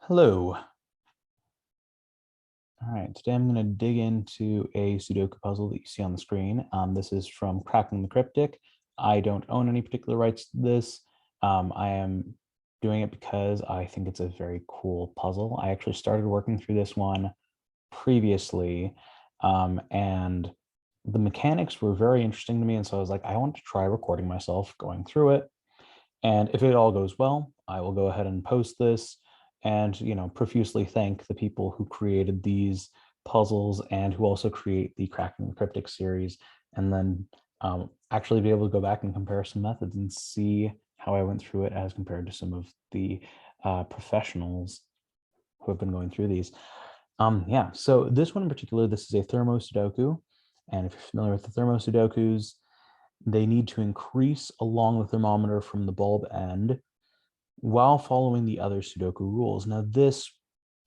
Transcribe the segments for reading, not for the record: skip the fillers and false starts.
Hello. All right, today I'm going to dig into a Sudoku puzzle that you see on the screen. This is from Cracking the Cryptic. I don't own any particular rights to this. I am doing it because I think it's a very cool puzzle. I actually started working through this one previously, and the mechanics were very interesting to me. And so I was like, I want to try recording myself going through it. And if it all goes well, I will go ahead and post this and, profusely thank the people who created these puzzles and who also create the Cracking the Cryptic series, and then actually be able to go back and compare some methods and see how I went through it as compared to some of the professionals who have been going through these. Yeah, so this one in particular, this is a Thermo-Sudoku. And if you're familiar with the Thermo-Sudokus, they need to increase along the thermometer from the bulb end while following the other Sudoku rules. Now, this,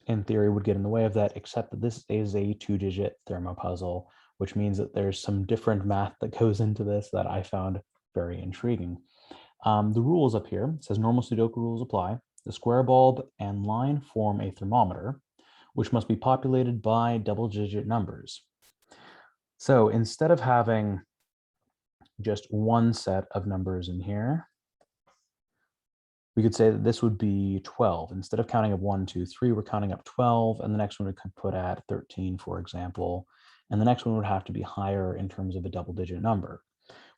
in theory, would get in the way of that, except that this is a 2-digit thermo puzzle, which means that there's some different math that goes into this that I found very intriguing. The rules up here, it says normal Sudoku rules apply. The square bulb and line form a thermometer, which must be populated by double-digit numbers. So instead of having just one set of numbers in here, we could say that this would be 12. Instead of counting up 1, 2, 3, we're counting up 12, and the next one we could put at 13, for example. And the next one would have to be higher in terms of a double-digit number,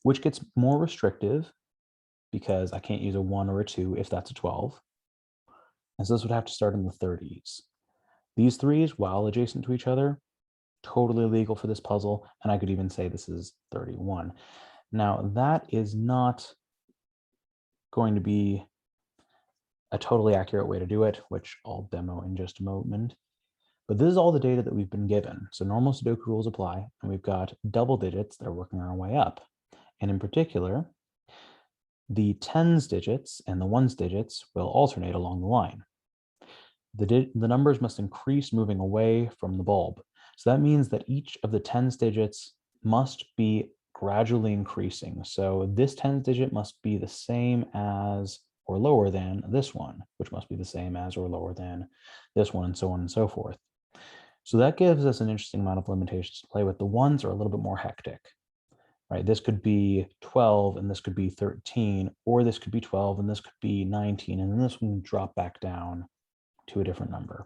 which gets more restrictive because I can't use a 1 or a 2 if that's a 12. And so this would have to start in the 30s. These threes, while adjacent to each other, totally legal for this puzzle, and I could even say this is 31. Now, that is not going to be a totally accurate way to do it, which I'll demo in just a moment. But this is all the data that we've been given. So normal Sudoku rules apply, and we've got double digits that are working our way up. And in particular, the tens digits and the ones digits will alternate along the line. The numbers must increase moving away from the bulb. So that means that each of the tens digits must be gradually increasing. So this tens digit must be the same as or lower than this one, which must be the same as or lower than this one, and so on and so forth. So that gives us an interesting amount of limitations to play with. The ones are a little bit more hectic, right? This could be 12 and this could be 13, or this could be 12 and this could be 19, and then this one can drop back down to a different number.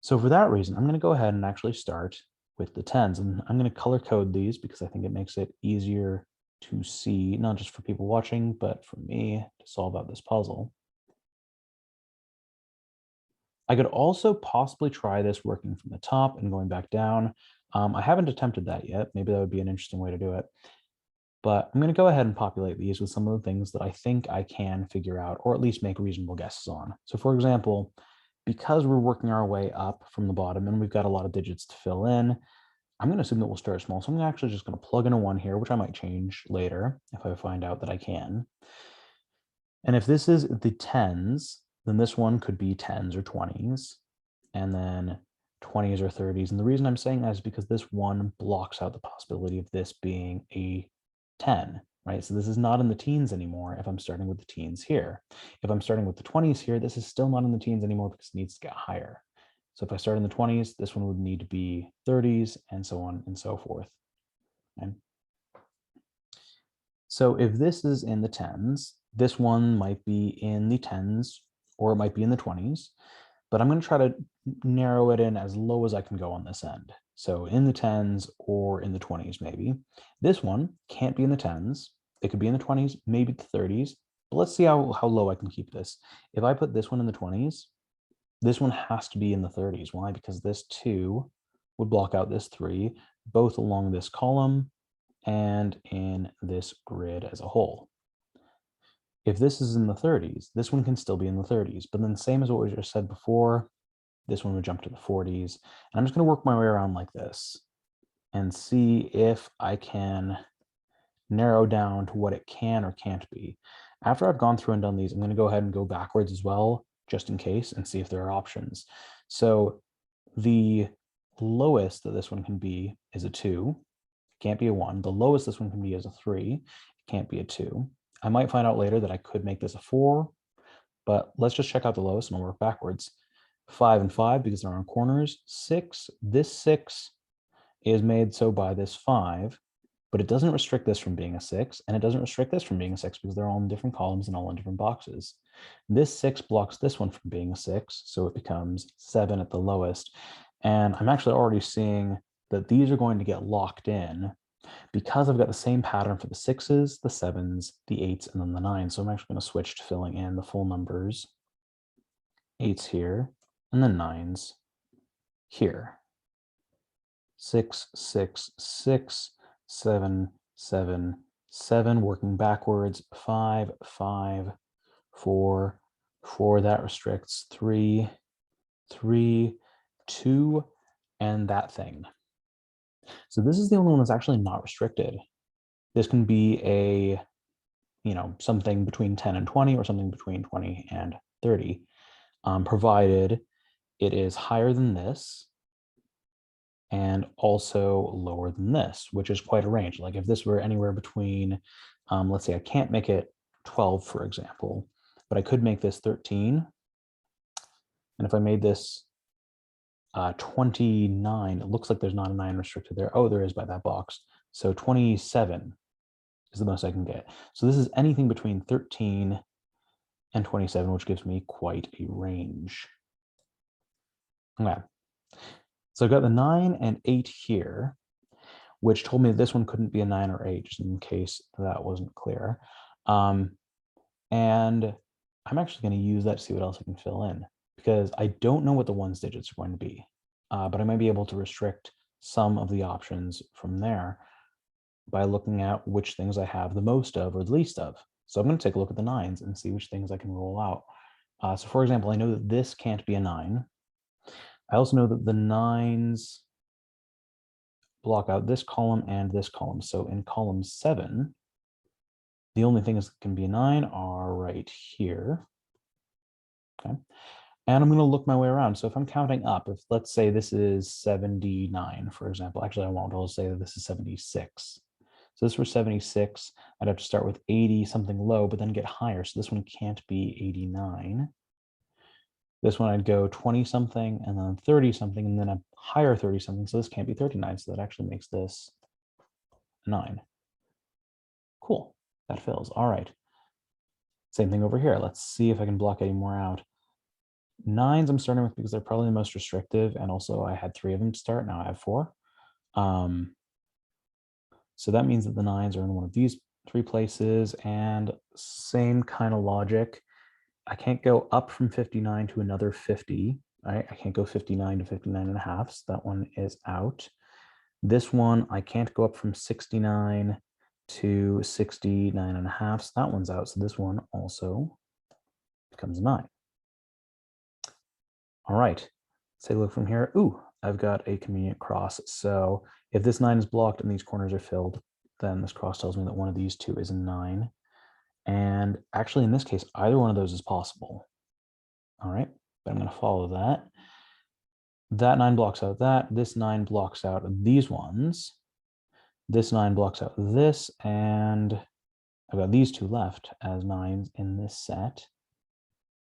So for that reason, I'm going to go ahead and actually start with the tens, and I'm going to color code these because I think it makes it easier to see, not just for people watching, but for me to solve out this puzzle. I could also possibly try this working from the top and going back down. I haven't attempted that yet. Maybe that would be an interesting way to do it. But I'm going to go ahead and populate these with some of the things that I think I can figure out, or at least make reasonable guesses on. So for example, because we're working our way up from the bottom and we've got a lot of digits to fill in, I'm going to assume that we'll start small. So I'm actually just going to plug in a 1 here, which I might change later if I find out that I can. And if this is the tens, then this one could be 10s or 20s, and then 20s or 30s. And the reason I'm saying that is because this one blocks out the possibility of this being a 10, right? So this is not in the teens anymore if I'm starting with the teens here. If I'm starting with the 20s here, this is still not in the teens anymore because it needs to get higher. So if I start in the 20s, this one would need to be 30s, and so on and so forth. Okay. So if this is in the 10s, this one might be in the 10s, or it might be in the 20s, but I'm going to try to narrow it in as low as I can go on this end. So in the 10s or in the 20s, maybe. This one can't be in the 10s. It could be in the 20s, maybe the 30s, but let's see how low I can keep this. If I put this one in the 20s, this one has to be in the 30s. Why? Because this 2 would block out this 3, both along this column and in this grid as a whole. If this is in the 30s, this one can still be in the 30s, but then same as what we just said before, this one would jump to the 40s. And I'm just going to work my way around like this and see if I can narrow down to what it can or can't be. After I've gone through and done these, I'm going to go ahead and go backwards as well, just in case, and see if there are options. So the lowest that this one can be is a 2. It can't be a 1. The lowest this one can be is a 3. It can't be a 2. I might find out later that I could make this a 4, but let's just check out the lowest and I'll work backwards. 5 and 5 because they're on corners. 6, this 6 is made so by this 5, but it doesn't restrict this from being a 6, and it doesn't restrict this from being a 6 because they're all in different columns and all in different boxes. This 6 blocks this one from being a 6, so it becomes 7 at the lowest. And I'm actually already seeing that these are going to get locked in because I've got the same pattern for the 6s, the 7s, the 8s, and then the 9s. So I'm actually going to switch to filling in the full numbers. 8s here, and then 9s here. 6, 6, 6, 7, 7, 7, working backwards, 5, 5, 4, 4, that restricts 3, 3, 2, and that thing. So this is the only one that's actually not restricted. This can be a, something between 10 and 20 or something between 20 and 30, provided it is higher than this and also lower than this, which is quite a range. Like if this were anywhere between, let's say I can't make it 12, for example, but I could make this 13. And if I made this 29, it looks like there's not a 9 restricted there. Oh, there is by that box. So 27 is the most I can get. So this is anything between 13 and 27, which gives me quite a range. Okay. So I've got the 9 and 8 here, which told me this one couldn't be a 9 or 8, just in case that wasn't clear. And I'm actually going to use that to see what else I can fill in, because I don't know what the ones digits are going to be, but I might be able to restrict some of the options from there by looking at which things I have the most of or the least of. So I'm going to take a look at the 9s and see which things I can roll out. So for example, I know that this can't be a 9. I also know that the 9s block out this column and this column. So in column 7, the only things that can be a 9 are right here. Okay. And I'm going to look my way around. So if I'm counting up, if let's say this is 79, for example, actually I won't, I'll say that this is 76. So this was 76, I'd have to start with 80, something low, but then get higher. So this one can't be 89. This one I'd go 20 something and then 30 something and then a higher 30 something. So this can't be 39. So that actually makes this 9. Cool, that fills. All right. Same thing over here. Let's see if I can block any more out. 9s I'm starting with because they're probably the most restrictive. And also I had 3 of them to start. Now I have 4. So that means that the 9s are in one of these 3 places, and same kind of logic. I can't go up from 59 to another 50, right? I can't go 59 to 59 and a half, so that one is out. This one, I can't go up from 69 to 69 and a half, so that one's out. So this one also becomes 9. All right, let's take a look from here. Ooh, I've got a convenient cross. So if this 9 is blocked and these corners are filled, then this cross tells me that one of these 2 is a 9. And actually, in this case, either one of those is possible. All right, but I'm going to follow that. That 9 blocks out that. This 9 blocks out these ones. This 9 blocks out this, and I've got these 2 left as 9s in this set.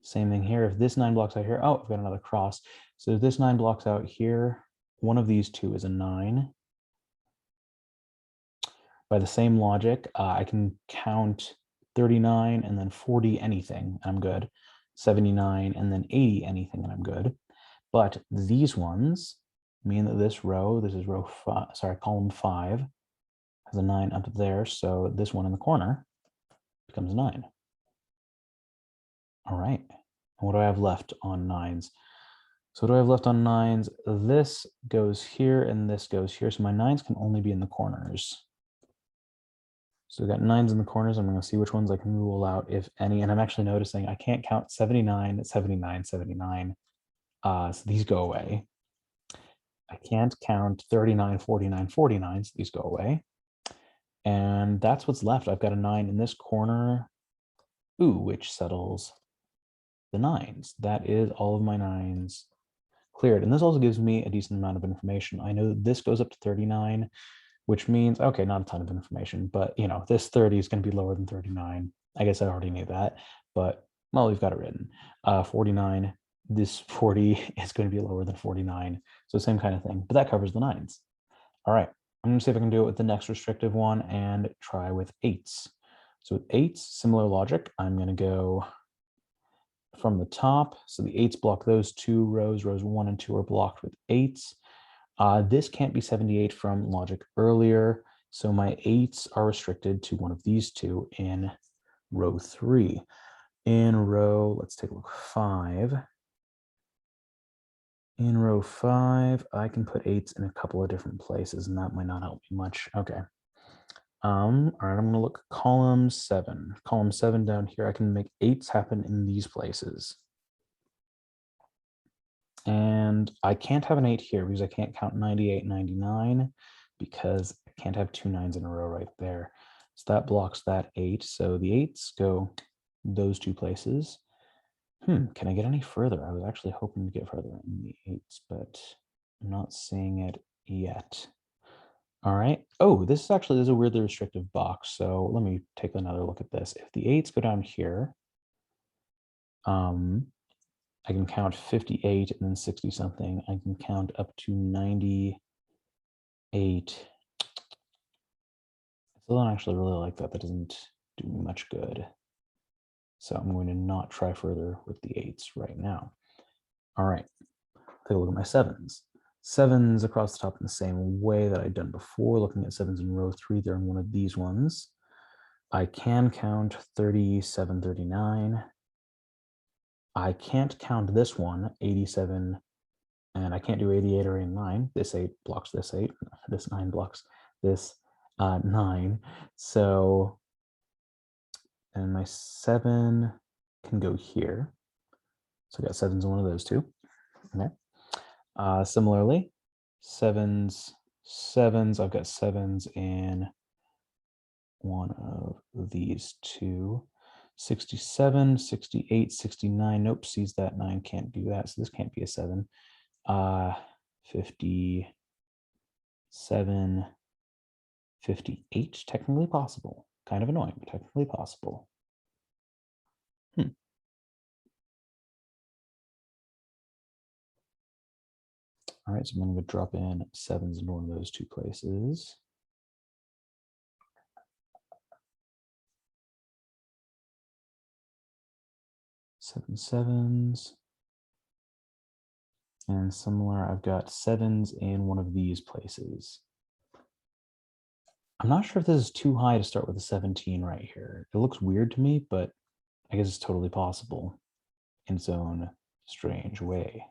Same thing here. If this 9 blocks out here, oh, I've got another cross. So if this 9 blocks out here, one of these 2 is a 9. By the same logic, I can count 39 and then 40 anything, and I'm good. 79 and then 80 anything, and I'm good. But these ones mean that this row, this is row 5, sorry, column 5, has a 9 up there. So this one in the corner becomes 9. All right. And what do I have left on 9s? So what do I have left on 9s? This goes here and this goes here. So my 9s can only be in the corners. So we've got 9s in the corners. I'm going to see which ones I can rule out, if any. And I'm actually noticing I can't count 79, 79, 79. So these go away. I can't count 39, 49, 49. So these go away. And that's what's left. I've got a 9 in this corner, ooh, which settles the 9s. That is all of my 9s cleared. And this also gives me a decent amount of information. I know this goes up to 39, which means, okay, not a ton of information, but this 30 is going to be lower than 39. I guess I already knew that, but well, we've got it written. 49, this 40 is going to be lower than 49. So same kind of thing, but that covers the 9s. All right, I'm going to see if I can do it with the next restrictive one and try with 8s. So with 8s, similar logic, I'm going to go from the top. So the 8s block those 2 rows. Rows 1 and 2 are blocked with 8s. This can't be 78 from logic earlier. So my 8s are restricted to one of these two in row 3. In row, let's take a look, 5. In row 5, I can put 8s in a couple of different places, and that might not help me much. Okay. All right, I'm going to look column 7. Column 7 down here, I can make 8s happen in these places. And I can't have an 8 here because I can't count 98, 99, because I can't have 2 9s in a row right there. So that blocks that 8. So the 8s go those 2 places. Can I get any further? I was actually hoping to get further in the 8s, but I'm not seeing it yet. All right. Oh, this is a weirdly restrictive box. So let me take another look at this. If the 8s go down here, I can count 58 and then 60 something. I can count up to 98. I still don't actually really like that. That doesn't do me much good. So I'm going to not try further with the 8s right now. All right, take a look at my 7s. 7s across the top in the same way that I'd done before. Looking at 7s in row 3, they're in one of these ones. I can count 37, 39. I can't count this one, 87, and I can't do 88 or 89. This 8 blocks this 8. This 9 blocks this 9. So, and my 7 can go here. So I got 7s in one of those two. Okay. Similarly, 7s, I've got 7s in one of these two. 67, 68, 69. Nope, sees that 9, can't do that. So this can't be a 7. 57, 58, technically possible. Kind of annoying, but technically possible. All right, so I'm going to drop in 7s into one of those 2 places. 7 7s. And similar, I've got 7s in one of these places. I'm not sure if this is too high to start with a 17 right here. It looks weird to me, but I guess it's totally possible in its own strange way.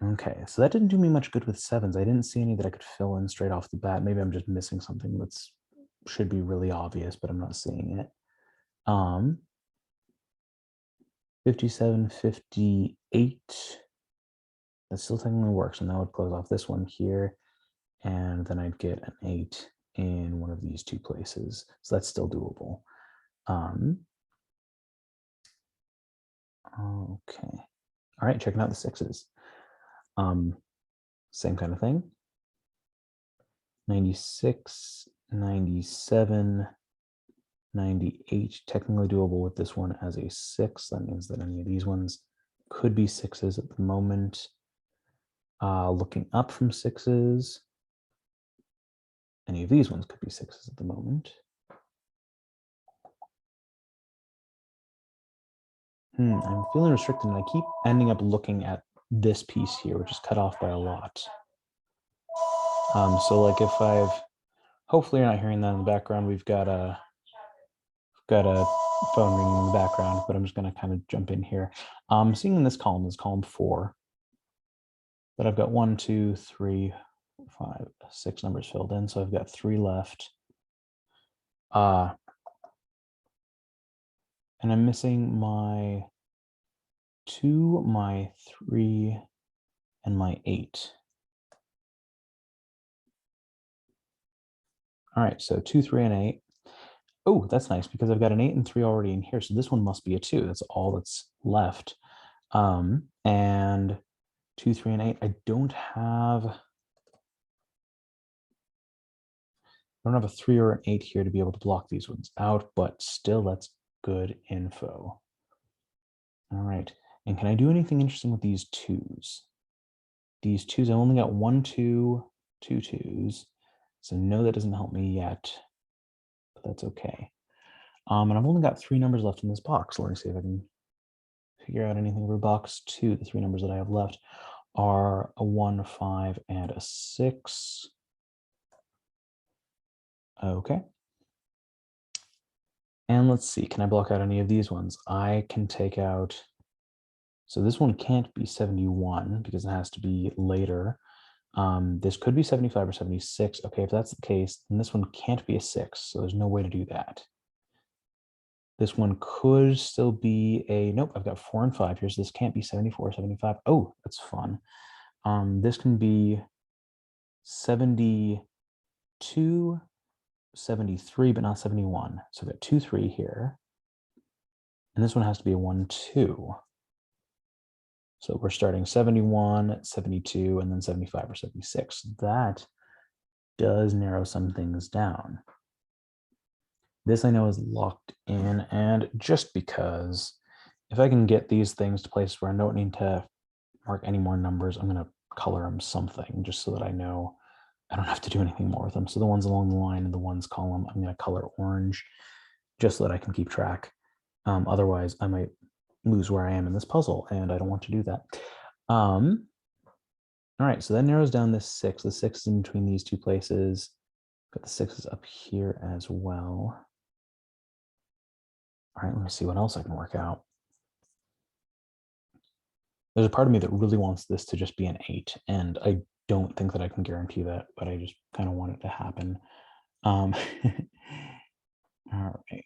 Okay, so that didn't do me much good with 7s. I didn't see any that I could fill in straight off the bat. Maybe I'm just missing something that's should be really obvious, but I'm not seeing it. 57, 58. That still technically works, and that would close off this one here. And then I'd get an 8 in one of these 2 places. So that's still doable. Okay. All right, checking out the 6s. Same kind of thing. 96, 97, 98, technically doable with this one as a 6. That means that any of these ones could be 6s at the moment. Looking up from 6s, any of these ones could be 6s at the moment. I'm feeling restricted, and I keep ending up looking at this piece here, which is cut off by a lot. So like if hopefully you're not hearing that in the background. We've got a phone ringing in the background, but I'm just going to kind of jump in here. Seeing in this column is column 4, but I've got 1, 2, 3, 5, 6 numbers filled in, so I've got 3 left. And I'm missing my 2, my 3, and my 8. All right, so 2, 3, and 8. Oh, that's nice because I've got an 8 and 3 already in here. So this one must be a 2. That's all that's left. And 2, 3, and 8. I don't have a 3 or an 8 here to be able to block these ones out, but still that's good info. All right. And can I do anything interesting with these twos? These twos, I only got 1, 2, 2 twos. So no, that doesn't help me yet, but that's okay. And I've only got 3 numbers left in this box. Let me see if I can figure out anything for box 2. The 3 numbers that I have left are a 1, 5, and a 6. Okay. And let's see, can I block out any of these ones? I can take out, so this one can't be 71 because it has to be later. This could be 75 or 76. Okay, if that's the case, then this one can't be a 6, so there's no way to do that. This one could still be a, nope, I've got 4 and 5 here, so this can't be 74 or 75. Oh, that's fun. This can be 72, 73, but not 71. So I've got 2, 3 here. And this one has to be a 1, 2. So we're starting 71, 72, and then 75 or 76. That does narrow some things down. This I know is locked in, and just because if I can get these things to places where I don't need to mark any more numbers, I'm going to color them something just so that I know I don't have to do anything more with them. So the ones along the line and the ones column, I'm going to color orange just so that I can keep track. Otherwise, I might lose where I am in this puzzle, and I don't want to do that. All right, so that narrows down this 6. The 6 is in between these 2 places. Got the 6s up here as well. All right, let me see what else I can work out. There's a part of me that really wants this to just be an 8, and I don't think that I can guarantee that, but I just kind of want it to happen. All right.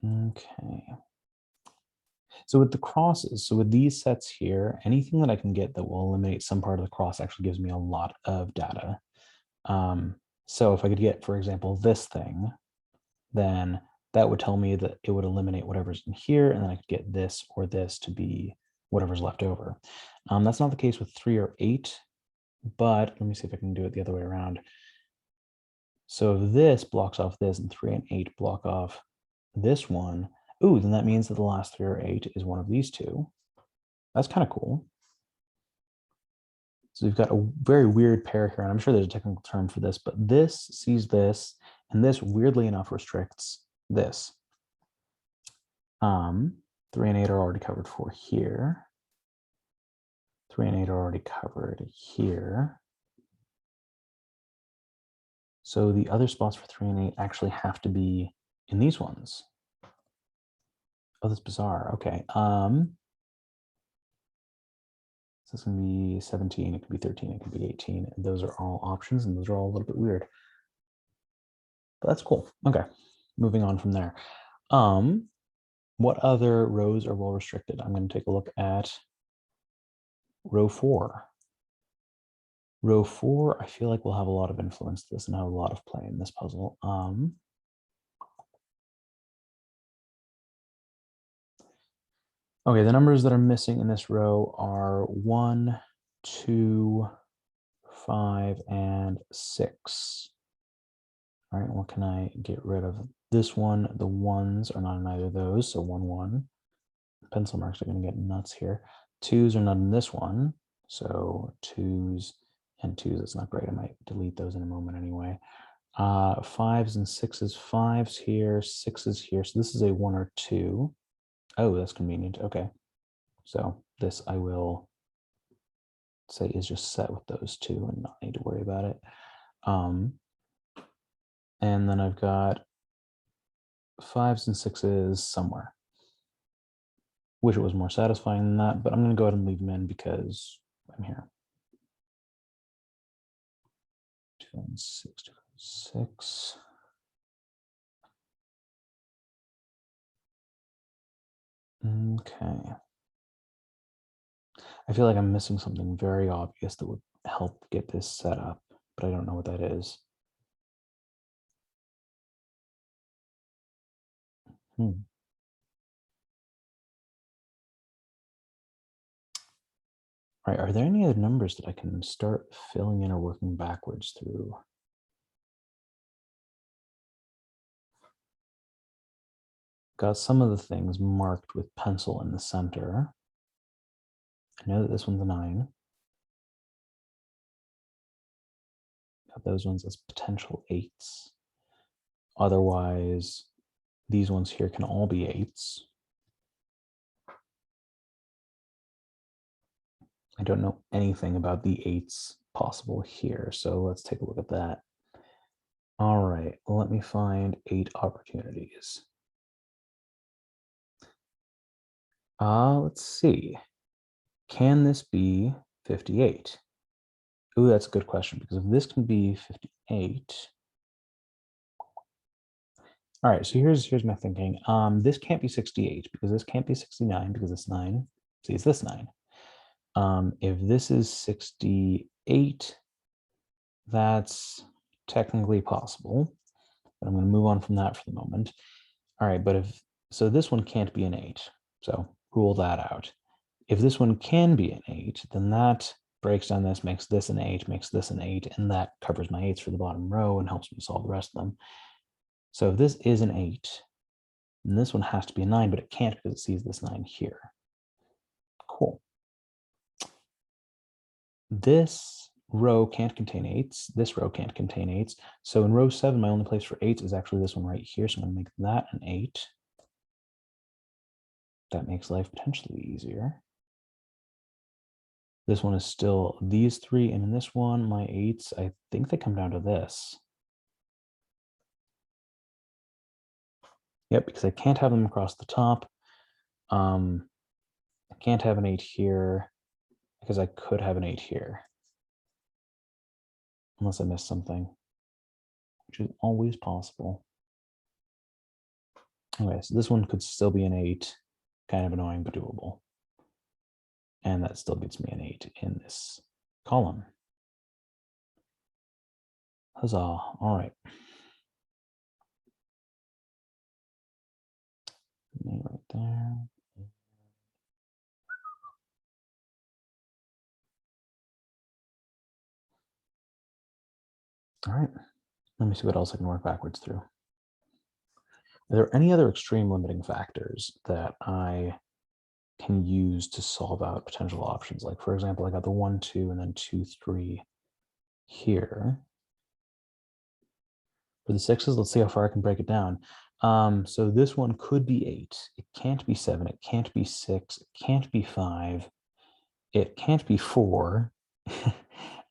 Okay. So with the crosses, so with these sets here, anything that I can get that will eliminate some part of the cross actually gives me a lot of data. So if I could get, for example, this thing, then that would tell me that it would eliminate whatever's in here, and then I could get this or this to be whatever's left over. That's not the case with 3 or 8, but let me see if I can do it the other way around. So if this blocks off this and 3 and 8 block off this one, ooh, then that means that the last 3 or 8 is one of these 2. That's kind of cool. So we've got a very weird pair here, and I'm sure there's a technical term for this, but this sees this, and this weirdly enough restricts this. 3 and 8 are already covered for here. 3 and 8 are already covered here. So the other spots for 3 and 8 actually have to be in these ones. Oh, that's bizarre. Okay. So it's going to be 17, it could be 13, it could be 18. And those are all options, and those are all a little bit weird. But that's cool. Okay. Moving on from there. What other rows are well restricted? I'm going to take a look at row 4. Row 4, I feel like we'll have a lot of influence to this and have a lot of play in this puzzle. Okay, the numbers that are missing in this row are 1, 2, 5, and 6. All right, what can I get rid of? This one, the 1s are not in either of those, so 1, 1. Pencil marks are going to get nuts here. 2s are not in this one, so 2s and 2s, that's not great. I might delete those in a moment anyway. 5s and 6s, 5s here, 6s here. So this is a 1 or 2. Oh, that's convenient. Okay. So this I will say is just set with those 2 and not need to worry about it. And then I've got 5s and 6s somewhere. Wish it was more satisfying than that, but I'm going to go ahead and leave them in because I'm here. 2 and 6, 2 and 6. Okay. I feel like I'm missing something very obvious that would help get this set up, but I don't know what that is. All right, are there any other numbers that I can start filling in or working backwards through? got some of the things marked with pencil in the center. I know that this one's a 9. Got those ones as potential 8s. Otherwise, these ones here can all be 8s. I don't know anything about the 8s possible here, so let's take a look at that. All right, let me find 8 opportunities. Let's see. Can this be 58? Ooh, that's a good question, because if this can be 58, all right, so here's my thinking. This can't be 68 because this can't be 69 because it's 9. See, it's this 9. If this is 68, that's technically possible, but I'm going to move on from that for the moment. All right, but so this one can't be an 8, so rule that out. If this one can be an 8, then that breaks down this, makes this an 8, makes this an 8, and that covers my 8s for the bottom row and helps me solve the rest of them. So if this is an 8, then this one has to be a 9, but it can't because it sees this 9 here. Cool. This row can't contain 8s. This row can't contain 8s. So in row 7, my only place for 8s is actually this one right here. So I'm going to make that an 8. That makes life potentially easier. This one is still these 3, and in this one, my 8s, I think they come down to this. Yep, because I can't have them across the top. I can't have an 8 here because I could have an 8 here. Unless I missed something, which is always possible. Okay, so this one could still be an 8. Kind of annoying, but doable. And that still gets me an 8 in this column. Huzzah. All right. Right there. All right. Let me see what else I can work backwards through. Are there any other extreme limiting factors that I can use to solve out potential options? Like, for example, I got the 1, 2, and then 2, 3 here. For the 6s, let's see how far I can break it down. So this one could be 8. It can't be 7. It can't be 6. It can't be 5. It can't be 4.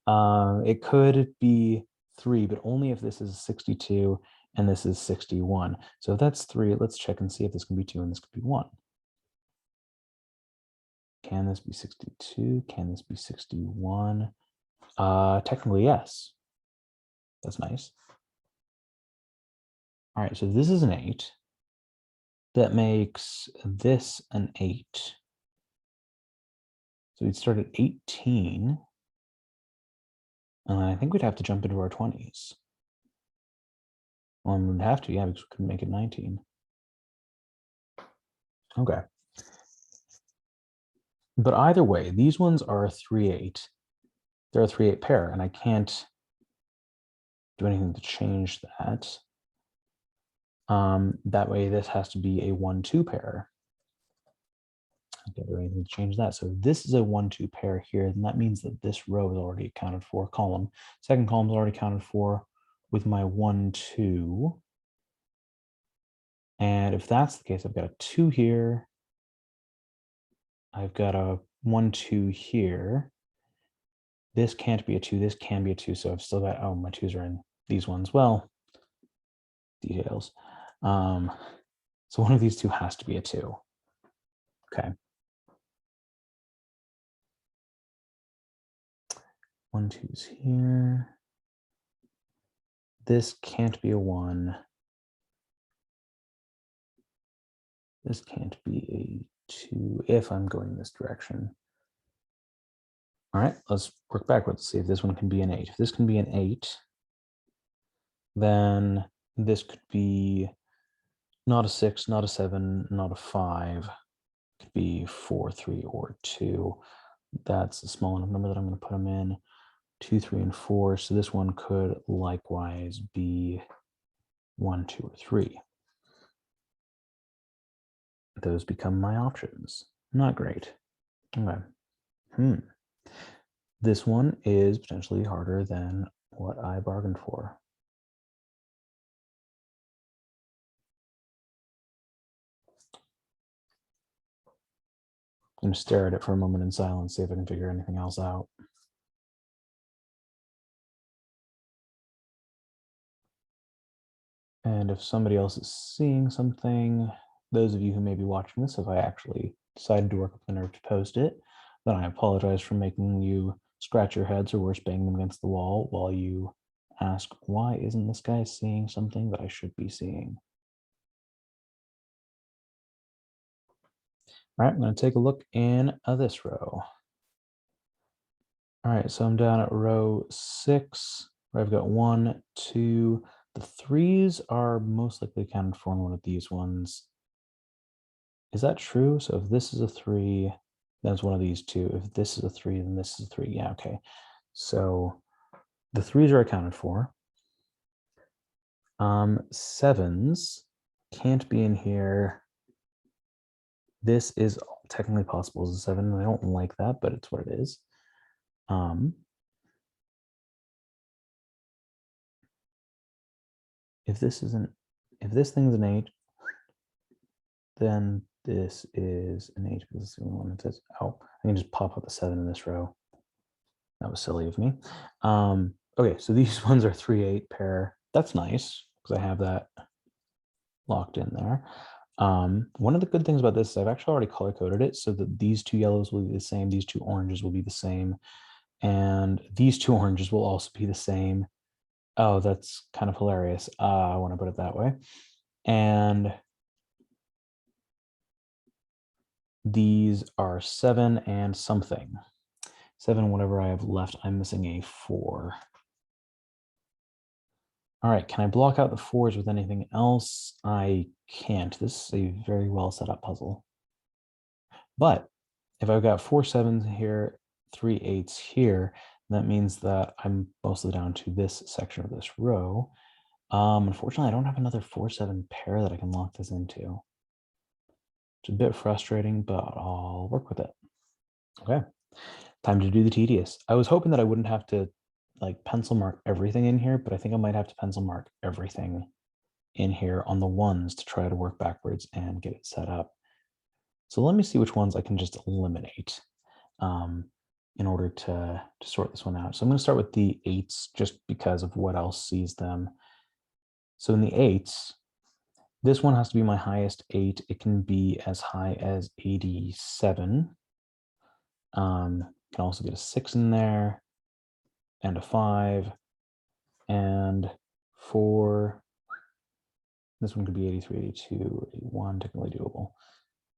It could be 3, but only if this is 62 and this is 61. So if that's 3, let's check and see if this can be 2 and this could be 1. Can this be 62? Can this be 61? Technically, yes. That's nice. All right, so this is an 8. That makes this an 8. So we'd start at 18. And I think we'd have to jump into our 20s. Well, we'd have to, yeah, because we couldn't make it 19. Okay. But either way, these ones are a 3-8. They're a 3-8 pair, and I can't do anything to change that. That way, this has to be a 1-2 pair. I can't do anything to change that. So this is a 1-2 pair here, and that means that this row is already accounted for. Column. Second column is already accounted for with my 1, 2. And if that's the case, I've got a 2 here. I've got a 1, 2 here. This can't be a 2. This can be a 2. So I've still got, oh, my 2s are in these ones. Well, details. So one of these two has to be a 2. Okay. 1, 2's here. This can't be a 1. This can't be a 2 if I'm going this direction. All right, let's work backwards. See if this one can be an 8. If this can be an 8, then this could be not a 6, not a 7, not a 5. It could be 4, 3, or 2. That's a small enough number that I'm going to put them in. 2, 3, and 4. So this one could likewise be 1, 2, or 3. those become my options. Not great. Okay. This one is potentially harder than what I bargained for. I'm going to stare at it for a moment in silence, see if I can figure anything else out. And if somebody else is seeing something, those of you who may be watching this, if I actually decided to work up the nerve to post it, then I apologize for making you scratch your heads or worse, bang them against the wall while you ask, why isn't this guy seeing something that I should be seeing? All right, I'm going to take a look in this row. All right, so I'm down at row 6, where I've got 1, 2. The 3s are most likely accounted for in one of these ones. Is that true? So if this is a 3, then it's one of these two. If this is a 3, then this is a 3. Yeah, okay. So the 3s are accounted for. 7s can't be in here. This is technically possible as a 7. I don't like that, but it's what it is. If this thing's an 8, then this is an 8 because it's the only one that says, oh, I can just pop up the 7 in this row. That was silly of me. Okay, so these ones are 3, 8 pair. That's nice because I have that locked in there. One of the good things about this is I've actually already color coded it so that these 2 yellows will be the same, these 2 oranges will be the same, and these 2 oranges will also be the same. Oh, that's kind of hilarious. I want to put it that way. And these are 7 and something. 7, whatever I have left, I'm missing a 4. All right, can I block out the 4s with anything else? I can't. This is a very well set up puzzle. But if I've got 4 7s here, 3 8s here, that means that I'm mostly down to this section of this row. Unfortunately, I don't have another 4 7 pair that I can lock this into. It's a bit frustrating, but I'll work with it. Okay, time to do the tedious. I was hoping that I wouldn't have to like pencil mark everything in here, but I think I might have to pencil mark everything in here on the ones to try to work backwards and get it set up. So let me see which ones I can just eliminate in order to sort this one out. So I'm going to start with the 8s just because of what else sees them. So in the 8s, this one has to be my highest 8. It can be as high as 87. Can also get a 6 in there, and a 5, and 4. This one could be 83, 82, 81, technically doable.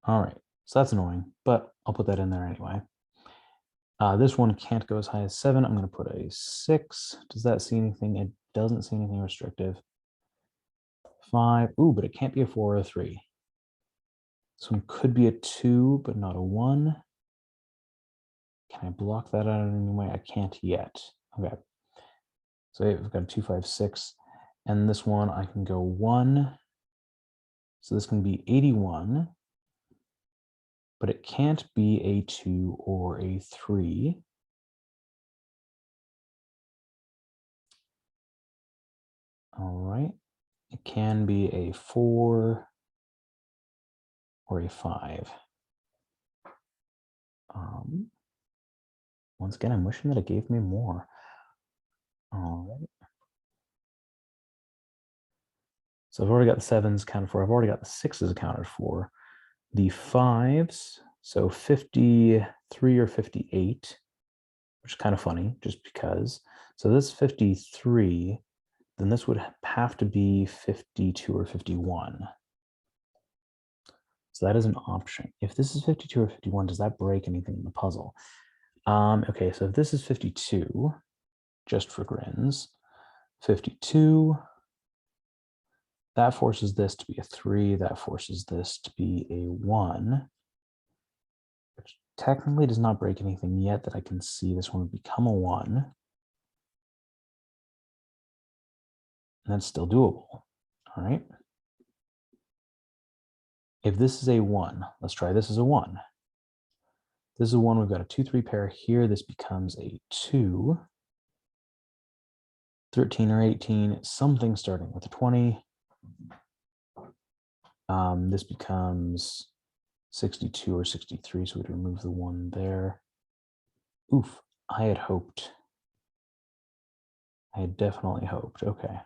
All right, so that's annoying, but I'll put that in there anyway. This one can't go as high as 7. I'm going to put a 6. Does that see anything? It doesn't see anything restrictive. 5. Ooh, but it can't be a 4 or a 3. This one could be a 2, but not a 1. Can I block that out in any way? I can't yet. Okay. So I've got a 2, 5, 6. And this one I can go 1. So this can be 81. But it can't be a 2 or a 3. All right. It can be a 4 or a 5. Once again, I'm wishing that it gave me more. All right. So I've already got the 7s accounted for. I've already got the 6s accounted for. The 5s, so 53 or 58, which is kind of funny just because. So this is 53, then this would have to be 52 or 51. So that is an option. If this is 52 or 51, does that break anything in the puzzle? Okay, so if this is 52, just for grins, 52, that forces this to be a 3, that forces this to be a 1, which technically does not break anything yet that I can see. This one would become a 1. And that's still doable. All right. If this is a 1, let's try this as a 1. This is a 1, we've got a 2, 3 pair here. This becomes a 2, 13 or 18, something starting with a 20. This becomes 62 or 63, so we'd remove the 1 there. Oof, I had hoped. I had definitely hoped. Okay.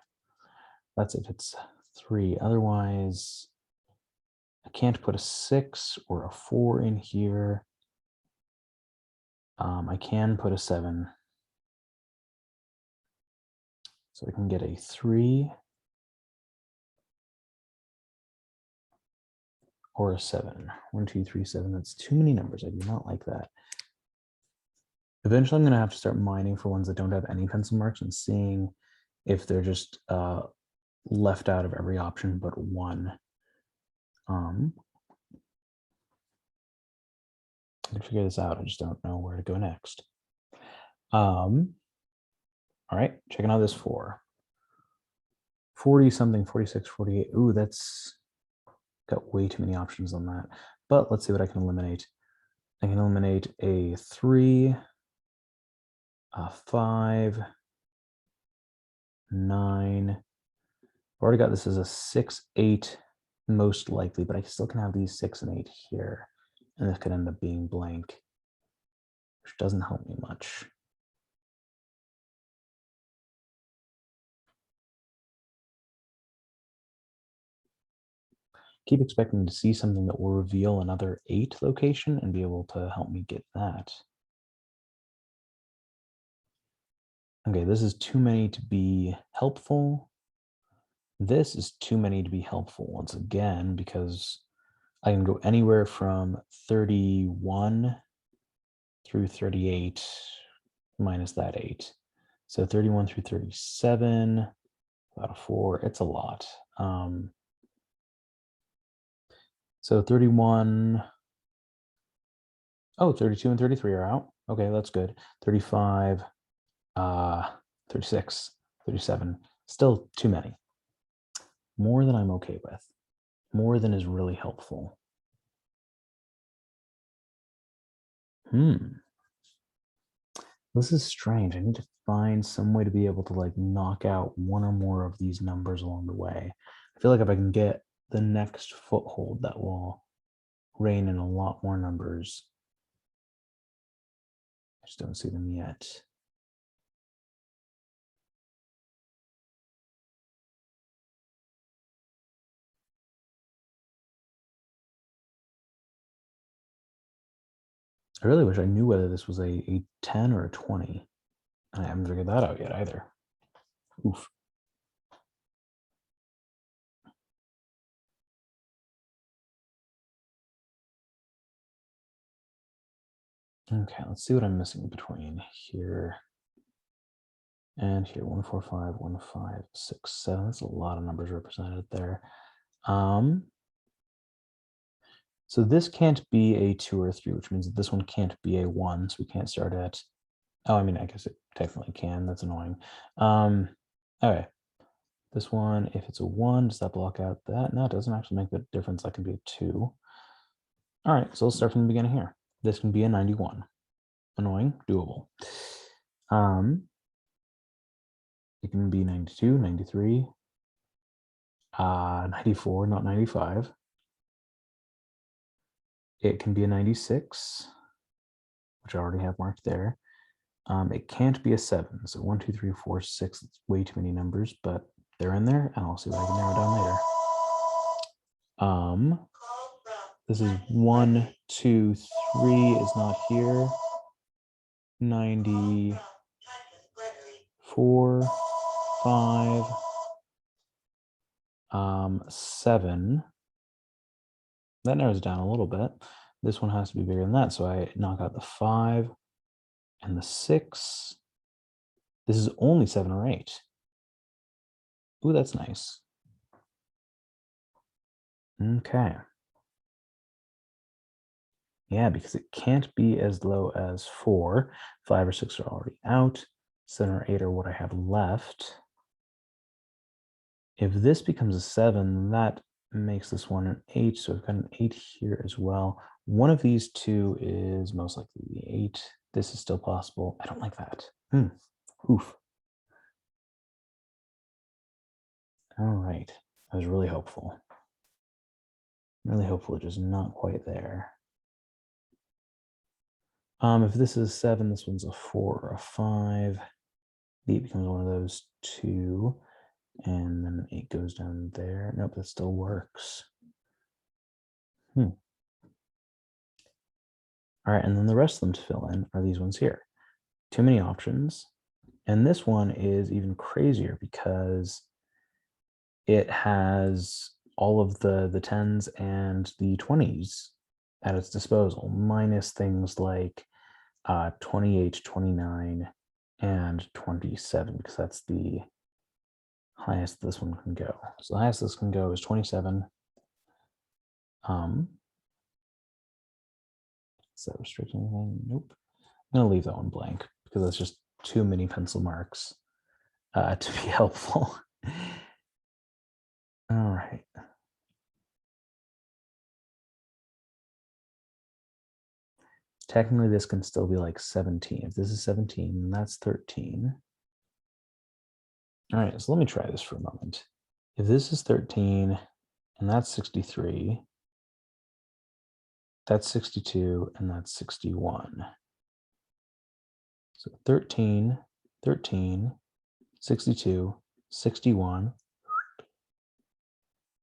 That's if it's 3. Otherwise, I can't put a 6 or a 4 in here. I can put a 7. So I can get a 3 or a 7. 1, 2, 3, 7. That's too many numbers. I do not like that. Eventually, I'm going to have to start mining for ones that don't have any pencil marks and seeing if they're just left out of every option but 1. I can figure this out. I just don't know where to go next. All right, checking out this 4. 40 something, 46, 48. Ooh, that's got way too many options on that. But let's see what I can eliminate. I can eliminate a 3, a 5, 9. I've already got this as a 6, 8, most likely, but I still can have these 6 and 8 here. And this could end up being blank, which doesn't help me much. Keep expecting to see something that will reveal another 8 location and be able to help me get that. Okay, this is too many to be helpful. This is too many to be helpful once again, because I can go anywhere from 31 through 38 minus that 8. So 31 through 37, about a 4, it's a lot. So 31, oh, 32 and 33 are out. Okay, that's good. 35, 36, 37, still too many. More than I'm okay with. More than is really helpful. This is strange. I need to find some way to be able to like knock out one or more of these numbers along the way. I feel like if I can get the next foothold, that will rein in a lot more numbers. I just don't see them yet. I really wish I knew whether this was a 10 or a 20. I haven't figured that out yet either. Oof. Okay, let's see what I'm missing between here and here. 1, 4, 5, 1, 5, 6, 7. That's a lot of numbers represented there. So this can't be a 2 or a 3, which means that this one can't be a 1. So we can't start at, oh, I mean, I guess it technically can. That's annoying. Okay. This one, if it's a 1, does that block out that? No, it doesn't actually make the difference. That can be a 2. All right, so let's start from the beginning here. This can be a 91. Annoying, doable. It can be 92, 93, 94, not 95. It can be a 96, which I already have marked there. It can't be a 7. So 1, 2, 3, 4, 6. It's way too many numbers, but they're in there, and I'll see what I can narrow down later. This is 1, 2, 3 is not here. 94, 5, 7. That narrows it down a little bit. This one has to be bigger than that, so I knock out the 5 and the 6. This is only 7 or 8. Ooh, that's nice. Okay. Yeah, because it can't be as low as 4. 5 or 6 are already out. 7 or 8 are what I have left. If this becomes a 7, that makes this one an 8. So we've got an 8 here as well. One of these two is most likely the 8. This is still possible. I don't like that. Oof. All right. I was really hopeful. Really hopeful it is not quite there. If this is 7, this one's a 4 or a 5. The 8 becomes one of those two. And then 8 goes down there. Nope, that still works. All right, and then the rest of them to fill in are these ones here. Too many options. And this one is even crazier because it has all of the 10s and the 20s at its disposal, minus things like 28, 29, and 27, because that's the highest this one can go. So the highest this can go is 27. Does that restrict anything? Nope. I'm gonna leave that one blank because that's just too many pencil marks to be helpful. All right. Technically, this can still be like 17. If this is 17, then that's 13. All right, so let me try this for a moment. If this is 13, and that's 63, that's 62, and that's 61. So 13, 13, 62, 61.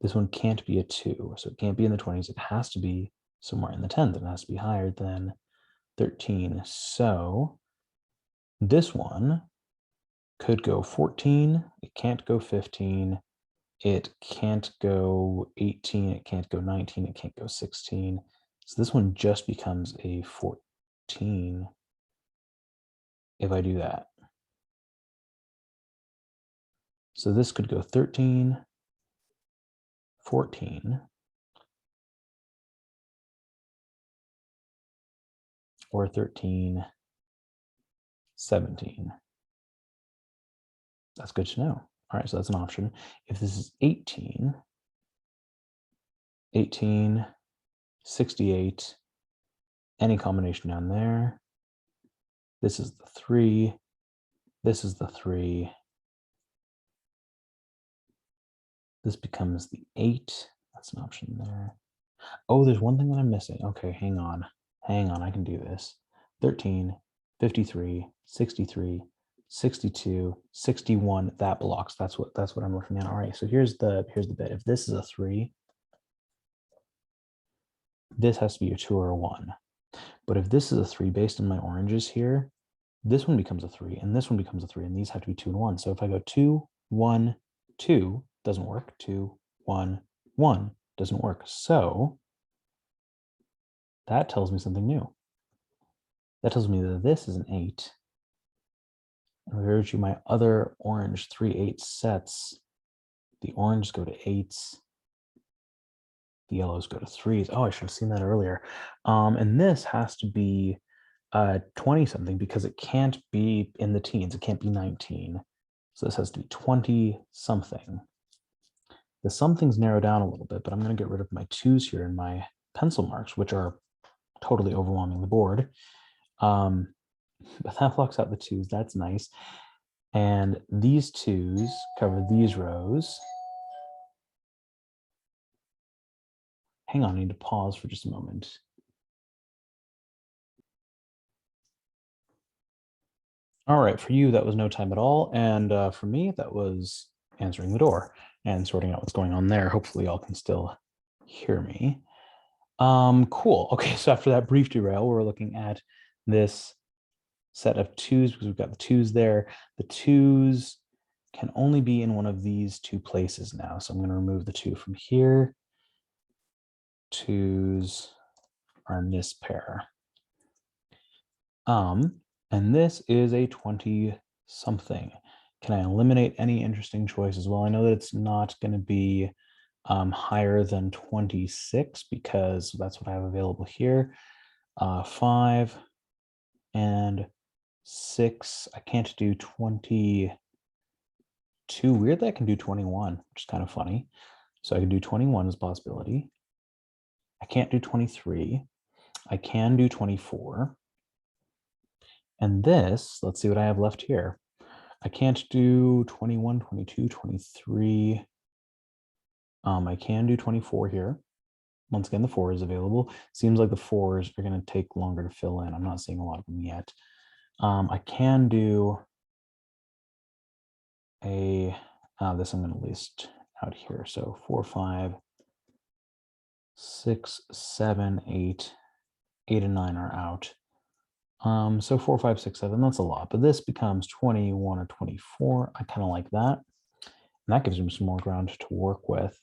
This one can't be a 2, so it can't be in the 20s. It has to be somewhere in the 10s. It has to be higher than 13. So this one could go 14. It can't go 15. It can't go 18. It can't go 19. It can't go 16. So this one just becomes a 14 if I do that. So this could go 13, 14, or 13, 17. That's good to know. All right, so that's an option. If this is 18, 18, 68, any combination down there. This is the 3. This is the 3. This becomes the 8. That's an option there. Oh, there's one thing that I'm missing. Okay, hang on. Hang on, I can do this. 13, 53, 63, 62, 61. That blocks. That's what I'm looking at. All right, so here's the bit. If this is a 3, this has to be a 2 or a 1. But if this is a 3 based on my oranges here, this one becomes a 3 and this one becomes a 3, and these have to be 2 and 1. So if I go 2, 1, 2, doesn't work. 2, 1, 1 doesn't work. So that tells me something new. That tells me that this is an 8. And if I read you my other orange 3 8 sets, the oranges go to 8s, the yellows go to 3s. Oh, I should have seen that earlier. And this has to be 20 something because it can't be in the teens. It can't be 19. So this has to be 20 something. The something's narrowed down a little bit, but I'm going to get rid of my 2s here in my pencil marks, which are totally overwhelming the board. But that blocks out the 2s. That's nice. And these 2s cover these rows. Hang on, I need to pause for just a moment. All right, for you, that was no time at all. And for me, that was answering the door and sorting out what's going on there. Hopefully y'all can still hear me. Cool. Okay, so after that brief derail, we're looking at this set of 2s because we've got the 2s there. The 2s can only be in one of these 2 places now. So I'm going to remove the 2 from here. 2s are in this pair. And this is a 20 something. Can I eliminate any interesting choices? Well, I know that it's not going to be higher than 26 because that's what I have available here. 5 and 6. I can't do 22. Weirdly, I can do 21, which is kind of funny. So I can do 21 as a possibility. I can't do 23. I can do 24. And this, let's see what I have left here. I can't do 21, 22, 23. I can do 24 here. Once again, the 4 is available. Seems like the 4s are going to take longer to fill in. I'm not seeing a lot of them yet. I can do a, this I'm going to list out here. So 4, 5, 6, 7, 8, 8 and 9 are out. So 4, 5, 6, 7, that's a lot, but this becomes 21 or 24. I kind of like that. And that gives them some more ground to work with.